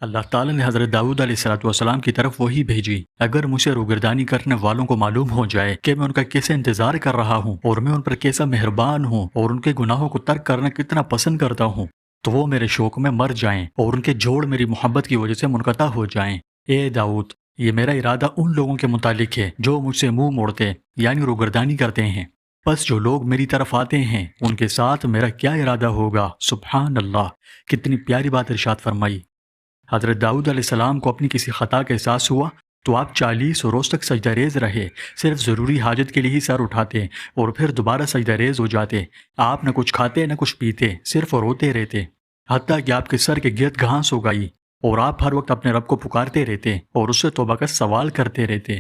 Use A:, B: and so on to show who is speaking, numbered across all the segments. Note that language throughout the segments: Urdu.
A: اللہ تعالیٰ نے حضرت داؤد علیہ السلام کی طرف وہی بھیجی، اگر مجھے روگردانی کرنے والوں کو معلوم ہو جائے کہ میں ان کا کیسے انتظار کر رہا ہوں اور میں ان پر کیسا مہربان ہوں اور ان کے گناہوں کو ترک کرنا کتنا پسند کرتا ہوں، تو وہ میرے شوق میں مر جائیں اور ان کے جوڑ میری محبت کی وجہ سے منقطع ہو جائیں۔ اے داؤد، یہ میرا ارادہ ان لوگوں کے متعلق ہے جو مجھ سے منہ موڑتے یعنی روگردانی کرتے ہیں، پس جو لوگ میری طرف آتے ہیں ان کے ساتھ میرا کیا ارادہ ہوگا۔ سبحان اللہ، کتنی پیاری بات ارشاد فرمائی۔ حضرت داؤد علیہ السلام کو اپنی کسی خطا کا احساس ہوا تو آپ 40 روز تک سجدہ ریز رہے، صرف ضروری حاجت کے لیے ہی سر اٹھاتے اور پھر دوبارہ سجدہ ریز ہو جاتے۔ آپ نہ کچھ کھاتے نہ کچھ پیتے، صرف روتے رہتے، حتیٰ کہ آپ کے سر کے گرد گھاس ہو گئی اور آپ ہر وقت اپنے رب کو پکارتے رہتے اور اس سے توبہ کا سوال کرتے رہتے۔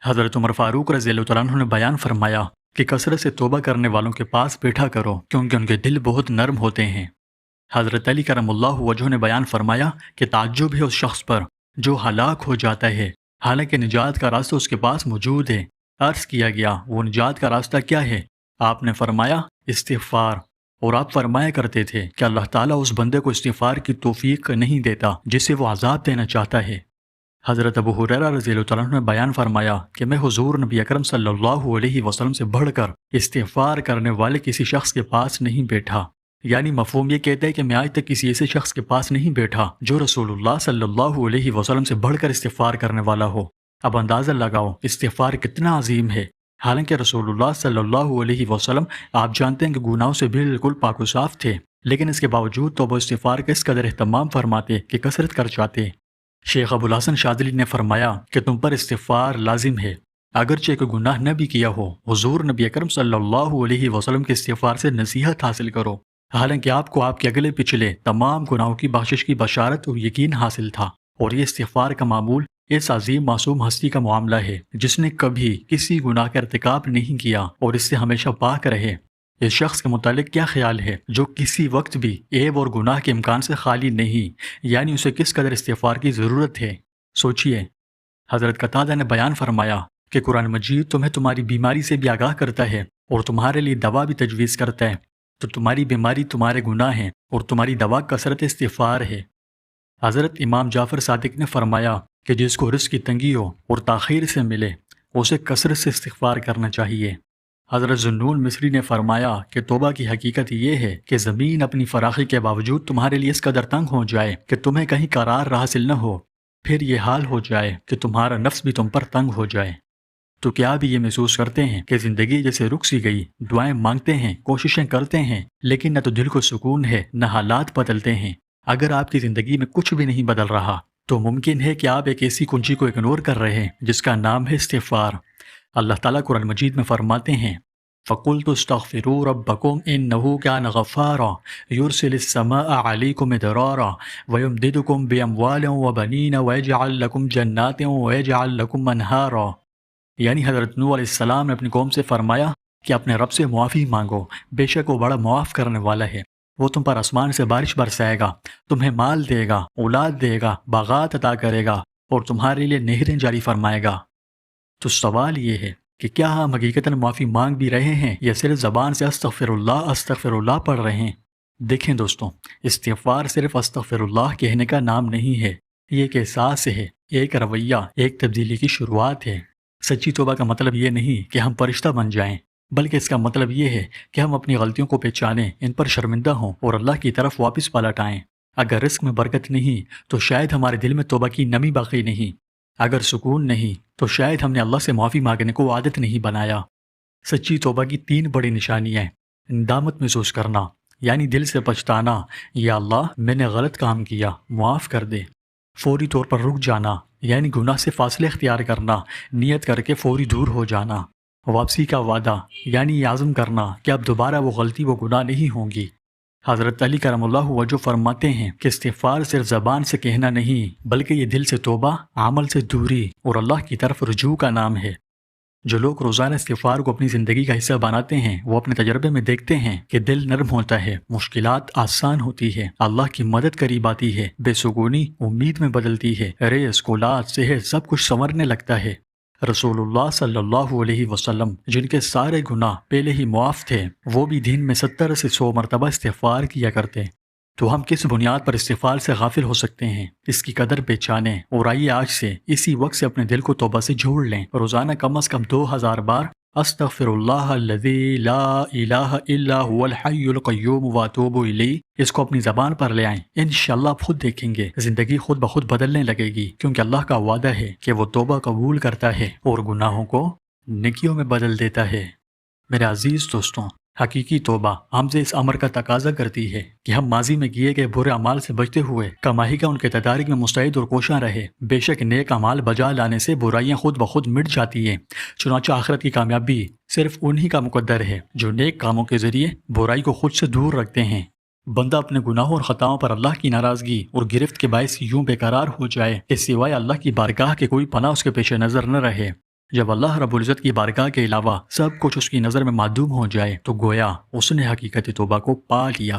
A: حضرت عمر فاروق رضی اللہ تعالیٰ عنہ نے بیان فرمایا کہ کثرت سے توبہ کرنے والوں کے پاس بیٹھا کرو کیونکہ ان کے دل بہت نرم ہوتے ہیں۔ حضرت علی کرم اللہ وجہ نے بیان فرمایا کہ تعجب ہے اس شخص پر جو ہلاک ہو جاتا ہے حالانکہ نجات کا راستہ اس کے پاس موجود ہے۔ عرض کیا گیا وہ نجات کا راستہ کیا ہے؟ آپ نے فرمایا استغفار، اور آپ فرمایا کرتے تھے کہ اللہ تعالیٰ اس بندے کو استغفار کی توفیق نہیں دیتا جسے وہ عذاب دینا چاہتا ہے۔ حضرت ابو ہریرہ رضی اللہ تعالیٰ عنہ نے بیان فرمایا کہ میں حضور نبی اکرم صلی اللہ علیہ وسلم سے بڑھ کر استغفار کرنے والے کسی شخص کے پاس نہیں بیٹھا، یعنی مفہوم یہ کہتا ہے کہ میں آج تک کسی ایسے شخص کے پاس نہیں بیٹھا جو رسول اللہ صلی اللہ علیہ وسلم سے بڑھ کر استغفار کرنے والا ہو۔ اب اندازہ لگاؤ استغفار کتنا عظیم ہے، حالانکہ رسول اللہ صلی اللہ علیہ وسلم آپ جانتے ہیں کہ گناہوں سے بالکل پاک و صاف تھے، لیکن اس کے باوجود توبہ استغفار کا اس قدر اہتمام فرماتے کہ کثرت کر چاہتے۔ شیخ ابو الحسن شاذلی نے فرمایا کہ تم پر استغفار لازم ہے، اگرچہ کوئی گناہ نہ بھی کیا ہو، حضور نبی اکرم صلی اللہ علیہ وسلم کے استغفار سے نصیحت حاصل کرو، حالانکہ آپ کو آپ کے اگلے پچھلے تمام گناہوں کی بخشش کی بشارت اور یقین حاصل تھا، اور یہ استغفار کا معمول اس عظیم معصوم ہستی کا معاملہ ہے جس نے کبھی کسی گناہ کا ارتکاب نہیں کیا اور اس سے ہمیشہ پاک رہے۔ اس شخص کے متعلق کیا خیال ہے جو کسی وقت بھی عیب اور گناہ کے امکان سے خالی نہیں، یعنی اسے کس قدر استغفار کی ضرورت ہے؟ سوچئے۔ حضرت قتادہ نے بیان فرمایا کہ قرآن مجید تمہیں تمہاری بیماری سے بھی آگاہ کرتا ہے اور تمہارے لیے دوا بھی تجویز کرتا ہے، تو تمہاری بیماری تمہارے گناہ ہیں اور تمہاری دوا کثرت استغفار ہے۔ حضرت امام جعفر صادق نے فرمایا کہ جس کو رزق کی تنگی ہو اور تاخیر سے ملے اسے کثرت سے استغفار کرنا چاہیے۔ حضرت ذوالنون مصری نے فرمایا کہ توبہ کی حقیقت یہ ہے کہ زمین اپنی فراخی کے باوجود تمہارے لیے اس قدر تنگ ہو جائے کہ تمہیں کہیں قرار حاصل نہ ہو، پھر یہ حال ہو جائے کہ تمہارا نفس بھی تم پر تنگ ہو جائے۔ تو کیا بھی یہ محسوس کرتے ہیں کہ زندگی جیسے رک سی گئی، دعائیں مانگتے ہیں، کوششیں کرتے ہیں، لیکن نہ تو دل کو سکون ہے نہ حالات بدلتے ہیں؟ اگر آپ کی زندگی میں کچھ بھی نہیں بدل رہا تو ممکن ہے کہ آپ ایک ایسی کنجی کو اگنور کر رہے ہیں جس کا نام ہے استغفار۔ اللہ تعالیٰ قرآن مجید میں فرماتے ہیں فَقُلْتُ اسْتَغْفِرُوا رَبَّكُمْ إِنَّهُ كَانَ غَفَّارًا يُرْسِلِ السَّمَاءَ عَلَيْكُمْ مِدْرَارًا وَيُمْدِدْكُمْ بِأَمْوَالٍ وَبَنِينَ وَيَجْعَلْ لَكُمْ جَنَّاتٍ وَيَجْعَلْ لَكُمْ أَنْهَارًا۔ یعنی حضرت نوح علیہ السلام نے اپنی قوم سے فرمایا کہ اپنے رب سے معافی مانگو، بے شک وہ بڑا معاف کرنے والا ہے، وہ تم پر آسمان سے بارش برسائے گا، تمہیں مال دے گا، اولاد دے گا، باغات عطا کرے گا اور تمہارے لیے نہریں جاری فرمائے گا۔ تو سوال یہ ہے کہ کیا ہم حقیقتاً معافی مانگ بھی رہے ہیں یا صرف زبان سے استغفر اللہ پڑھ رہے ہیں؟ دیکھیں دوستوں، استغفار صرف استغفر اللہ کہنے کا نام نہیں ہے، یہ ایک احساس ہے، ایک رویہ، ایک تبدیلی کی شروعات ہے۔ سچی توبہ کا مطلب یہ نہیں کہ ہم فرشتہ بن جائیں، بلکہ اس کا مطلب یہ ہے کہ ہم اپنی غلطیوں کو پہچانیں، ان پر شرمندہ ہوں اور اللہ کی طرف واپس پلٹ آئیں۔ اگر رزق میں برکت نہیں تو شاید ہمارے دل میں توبہ کی نمی باقی نہیں، اگر سکون نہیں تو شاید ہم نے اللہ سے معافی مانگنے کو عادت نہیں بنایا۔ سچی توبہ کی 3 بڑی نشانیاں: ندامت محسوس کرنا، یعنی دل سے پچھتانا، یا اللہ میں نے غلط کام کیا، معاف کر دے۔ فوری طور پر رک جانا، یعنی گناہ سے فاصلے اختیار کرنا، نیت کر کے فوری دور ہو جانا۔ واپسی کا وعدہ، یعنی یہ عزم کرنا کہ اب دوبارہ وہ غلطی وہ گناہ نہیں ہوں گی۔ حضرت علی کرم اللہ وجہ فرماتے ہیں کہ استغفار صرف زبان سے کہنا نہیں بلکہ یہ دل سے توبہ، عمل سے دوری اور اللہ کی طرف رجوع کا نام ہے۔ جو لوگ روزانہ استغفار کو اپنی زندگی کا حصہ بناتے ہیں وہ اپنے تجربے میں دیکھتے ہیں کہ دل نرم ہوتا ہے، مشکلات آسان ہوتی ہے، اللہ کی مدد قریب آتی ہے، بے سکونی امید میں بدلتی ہے، رزق، اولاد، صحت سب کچھ سنورنے لگتا ہے۔ رسول اللہ صلی اللہ علیہ وسلم جن کے سارے گناہ پہلے ہی معاف تھے، وہ بھی دن میں 70 سے 100 مرتبہ استغفار کیا کرتے۔ تو ہم کس بنیاد پر استغفار سے غافل ہو سکتے ہیں؟ اس کی قدر پہچانیں اور آئیے آج سے اسی وقت سے اپنے دل کو توبہ سے جوڑ لیں، روزانہ کم از کم 2000 بار استغفر اللہ الذی لا الہ الا هو الحی القیوم واتوب الیہ اس کو اپنی زبان پر لے آئیں۔ انشاءاللہ آپ خود دیکھیں گے زندگی خود بخود بدلنے لگے گی، کیونکہ اللہ کا وعدہ ہے کہ وہ توبہ قبول کرتا ہے اور گناہوں کو نیکیوں میں بدل دیتا ہے۔ میرے عزیز دوستوں، حقیقی توبہ ہم سے اس امر کا تقاضا کرتی ہے کہ ہم ماضی میں کیے گئے برے اعمال سے بچتے ہوئے کمائی کا ان کے تدارک میں مستعد اور کوشاں رہے۔ بے شک نیک اعمال بجا لانے سے برائیاں خود بخود مٹ جاتی ہیں، چنانچہ آخرت کی کامیابی صرف انہی کا مقدر ہے جو نیک کاموں کے ذریعے برائی کو خود سے دور رکھتے ہیں۔ بندہ اپنے گناہوں اور خطاؤں پر اللہ کی ناراضگی اور گرفت کے باعث یوں بے قرار ہو جائے کہ سوائے اللہ کی بارگاہ کے کوئی پناہ اس کے پیش نظر نہ رہے۔ جب اللہ رب العزت کی بارگاہ کے علاوہ سب کچھ اس کی نظر میں معدوم ہو جائے تو گویا اس نے حقیقت توبہ کو پا لیا۔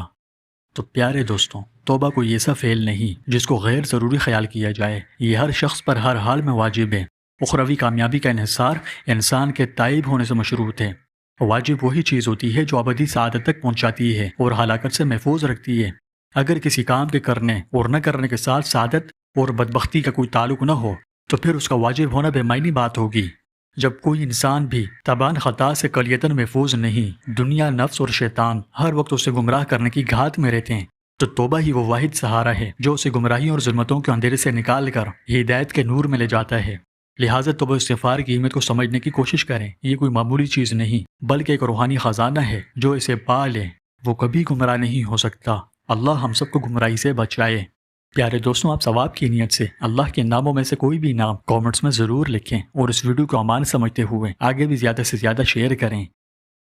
A: تو پیارے دوستوں، توبہ کوئی ایسا فعل نہیں جس کو غیر ضروری خیال کیا جائے، یہ ہر شخص پر ہر حال میں واجب ہے۔ اخروی کامیابی کا انحصار انسان کے تائب ہونے سے مشروط ہے۔ واجب وہی چیز ہوتی ہے جو ابدی سعادت تک پہنچاتی ہے اور ہلاکت سے محفوظ رکھتی ہے۔ اگر کسی کام کے کرنے اور نہ کرنے کے ساتھ سعادت اور بدبختی کا کوئی تعلق نہ ہو تو پھر اس کا واجب ہونا بے معنی بات ہوگی۔ جب کوئی انسان بھی تبان خطا سے کلیتاً محفوظ نہیں، دنیا، نفس اور شیطان ہر وقت اسے گمراہ کرنے کی گھات میں رہتے ہیں، تو توبہ ہی وہ واحد سہارا ہے جو اسے گمراہی اور ظلمتوں کے اندھیرے سے نکال کر ہدایت کے نور میں لے جاتا ہے۔ لہٰذا توبہ استغفار کی اہمیت کو سمجھنے کی کوشش کریں۔ یہ کوئی معمولی چیز نہیں بلکہ ایک روحانی خزانہ ہے، جو اسے پا لے وہ کبھی گمراہ نہیں ہو سکتا۔ اللہ ہم سب کو گمراہی سے بچائے۔ پیارے دوستوں، آپ ثواب کی نیت سے اللہ کے ناموں میں سے کوئی بھی نام کامنٹس میں ضرور لکھیں اور اس ویڈیو کو امان سمجھتے ہوئے آگے بھی زیادہ سے زیادہ شیئر کریں۔